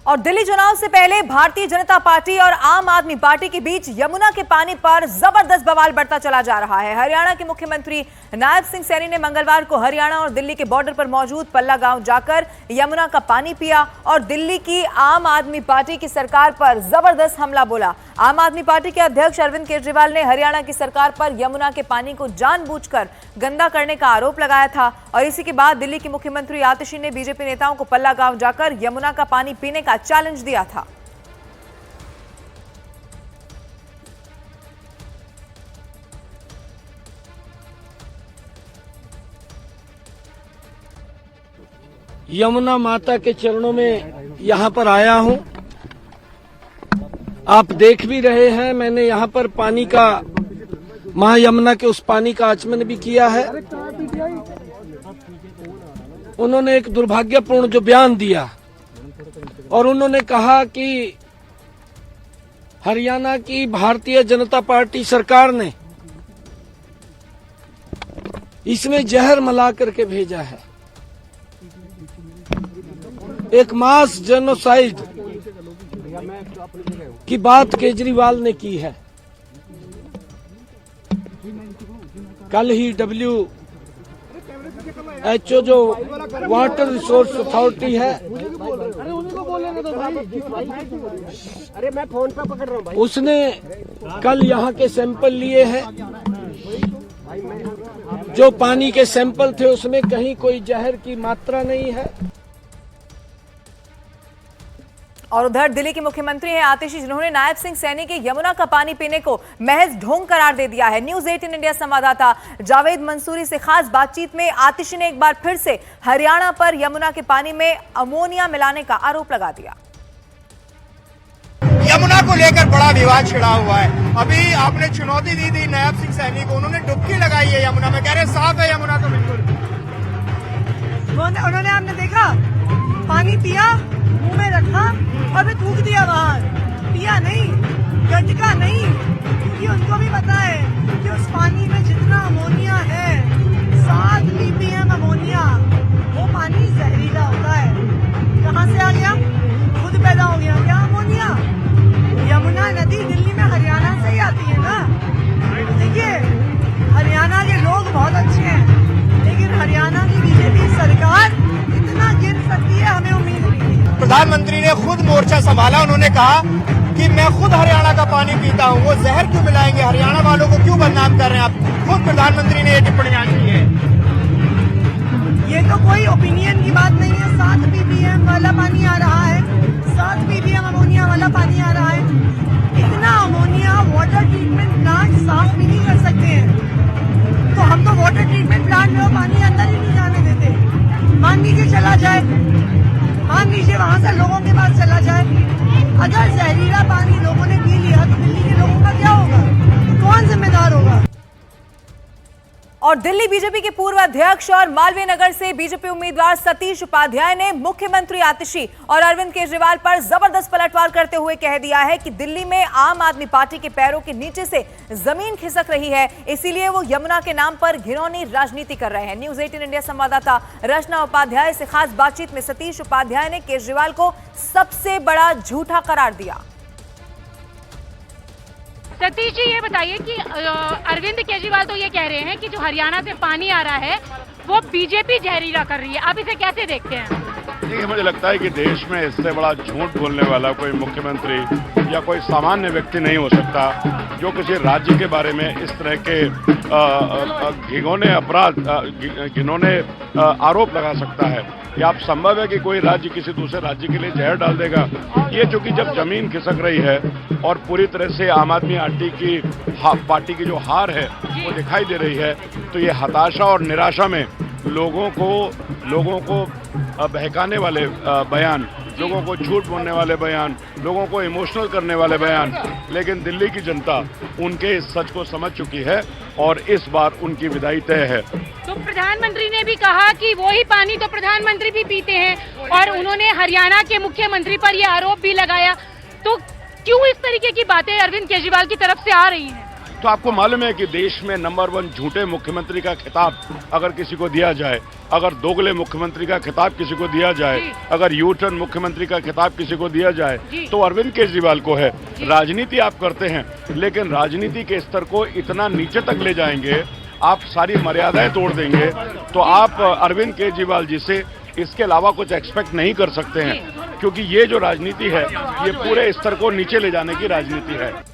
और दिल्ली चुनाव से पहले भारतीय जनता पार्टी और आम आदमी पार्टी के बीच यमुना के पानी पर जबरदस्त बवाल बढ़ता चला जा रहा है। हरियाणा के मुख्यमंत्री नायब सिंह सैनी ने मंगलवार को हरियाणा और दिल्ली के बॉर्डर पर मौजूद पल्ला गांव जाकर यमुना का पानी पिया और दिल्ली की आम आदमी पार्टी की सरकार पर जबरदस्त हमला बोला। आम आदमी पार्टी के अध्यक्ष अरविंद केजरीवाल ने हरियाणा की सरकार पर यमुना के पानी को जानबूझकर गंदा करने का आरोप लगाया था और इसी के बाद दिल्ली के मुख्यमंत्री आतिशी ने बीजेपी नेताओं को पल्ला गांव जाकर यमुना का पानी पीने का चैलेंज दिया था। यमुना माता के चरणों में यहाँ पर आया हूँ। आप देख भी रहे हैं, मैंने यहाँ पर पानी का, मां यमुना के उस पानी का आचमन भी किया है। उन्होंने एक दुर्भाग्यपूर्ण जो बयान दिया और उन्होंने कहा कि हरियाणा की भारतीय जनता पार्टी सरकार ने इसमें जहर मिला करके भेजा है। एक मास जेनोसाइड की बात केजरीवाल ने की है। कल ही WHO जो वाटर रिसोर्स अथॉरिटी है, अरे मैं फोन पे पकड़ रहा हूँ, उसने कल यहाँ के सैंपल लिए हैं। जो पानी के सैंपल थे उसमें कहीं कोई जहर की मात्रा नहीं है। और उधर दिल्ली के मुख्यमंत्री हैं आतिशी, जिन्होंने नायब सिंह सैनी के यमुना का पानी पीने को महज ढोंग करार दे दिया है। न्यूज़ 18 इंडिया संवाददाता जावेद मंसूरी से खास बातचीत में आतिशी ने एक बार फिर से हरियाणा पर यमुना के पानी में अमोनिया मिलाने का आरोप लगा दिया। यमुना को लेकर बड़ा विवाद छिड़ा हुआ है। अभी आपने चुनौती दी थी नायब सिंह सैनी को, उन्होंने डुबकी लगाई है यमुना में, कह रहे साफ है यमुना तो बिल्कुल। उन्होंने आपने देखा पानी पिया, मुंह में रखा और फिर थूक दिया बाहर। पिया नहीं, गटका नहीं, क्योंकि उनको भी पता है कि उस पानी में जितना अमोनिया है, 7 ppm अमोनिया, वो पानी जहरीला होता है। कहाँ से आ गया? खुद पैदा हो गया क्या अमोनिया? यमुना नदी दिल्ली में हरियाणा से ही आती है ना। देखिए, हरियाणा के लोग बहुत अच्छे हैं, लेकिन हरियाणा की बीजेपी सरकार इतना गिर सकती है, हमें उम्मीद नहीं थी। प्रधानमंत्री ने खुद मोर्चा संभाला, उन्होंने कहा कि मैं खुद हरियाणा का पानी पीता हूँ, वो जहर क्यों मिलाएंगे, हरियाणा वालों को क्यों बदनाम कर रहे हैं आप। खुद प्रधानमंत्री ने ये टिप्पणियां की है। ये तो कोई ओपिनियन की बात नहीं है। 7 ppm वाला पानी आ रहा है, 7 ppm अमोनिया वाला पानी आ रहा है। इतना अमोनिया वाटर ट्रीटमेंट प्लांट साफ भी नहीं कर सकते हैं, तो हम तो वाटर ट्रीटमेंट प्लांट में वो पानी अंदर ही नहीं जाने देते। मान लीजिए चला जाए, मान लीजिए वहां से लोगों के पास चला जाए, अगर जहरीला पानी लोगों ने पी लिया तो दिल्ली के लोगों का क्या होगा? कौन जिम्मेदार होगा? और दिल्ली बीजेपी के पूर्व अध्यक्ष और मालवीय नगर से बीजेपी उम्मीदवार सतीश उपाध्याय ने मुख्यमंत्री आतिशी और अरविंद केजरीवाल पर जबरदस्त पलटवार करते हुए कह दिया है कि दिल्ली में आम आदमी पार्टी के पैरों के नीचे से जमीन खिसक रही है, इसीलिए वो यमुना के नाम पर घिनौनी राजनीति कर रहे हैं। न्यूज़ 18 इंडिया संवाददाता रचना उपाध्याय से खास बातचीत में सतीश उपाध्याय ने केजरीवाल को सबसे बड़ा झूठा करार दिया। सतीश जी, ये बताइए कि अरविंद केजरीवाल तो ये कह रहे हैं कि जो हरियाणा से पानी आ रहा है वो बीजेपी जहरीला कर रही है, आप इसे कैसे देखते हैं? देखिए, मुझे लगता है कि देश में इससे बड़ा झूठ बोलने वाला कोई मुख्यमंत्री या कोई सामान्य व्यक्ति नहीं हो सकता जो किसी राज्य के बारे में इस तरह के घिनौने आरोप लगा सकता है। या आप संभव है कि कोई राज्य किसी दूसरे राज्य के लिए जहर डाल देगा? ये चूंकि जब जमीन खिसक रही है और पूरी तरह से आम आदमी पार्टी की जो हार है वो दिखाई दे रही है, तो ये हताशा और निराशा में लोगों को बहकाने वाले बयान, लोगों को झूठ बोलने वाले बयान, लोगों को इमोशनल करने वाले बयान, लेकिन दिल्ली की जनता उनके इस सच को समझ चुकी है और इस बार उनकी विदाई तय है। तो प्रधानमंत्री ने भी कहा कि वो ही पानी तो प्रधानमंत्री भी पीते हैं और उन्होंने हरियाणा के मुख्यमंत्री पर यह आरोप भी लगाया। तो क्यों इस तरीके की बातें अरविंद केजरीवाल की तरफ से आ रही हैं? तो आपको मालूम है कि देश में नंबर 1 झूठे मुख्यमंत्री का खिताब अगर किसी को दिया जाए, अगर दोगले मुख्यमंत्री का खिताब किसी को दिया जाए, अगर यू टर्न मुख्यमंत्री का खिताब किसी को दिया जाए तो अरविंद केजरीवाल को है। राजनीति आप करते हैं, लेकिन राजनीति के स्तर को इतना नीचे तक ले जाएंगे, आप सारी मर्यादाएं तोड़ देंगे, तो आप अरविंद केजरीवाल जी से इसके अलावा कुछ एक्सपेक्ट नहीं कर सकते हैं, क्योंकि ये जो राजनीति है ये पूरे स्तर को नीचे ले जाने की राजनीति है।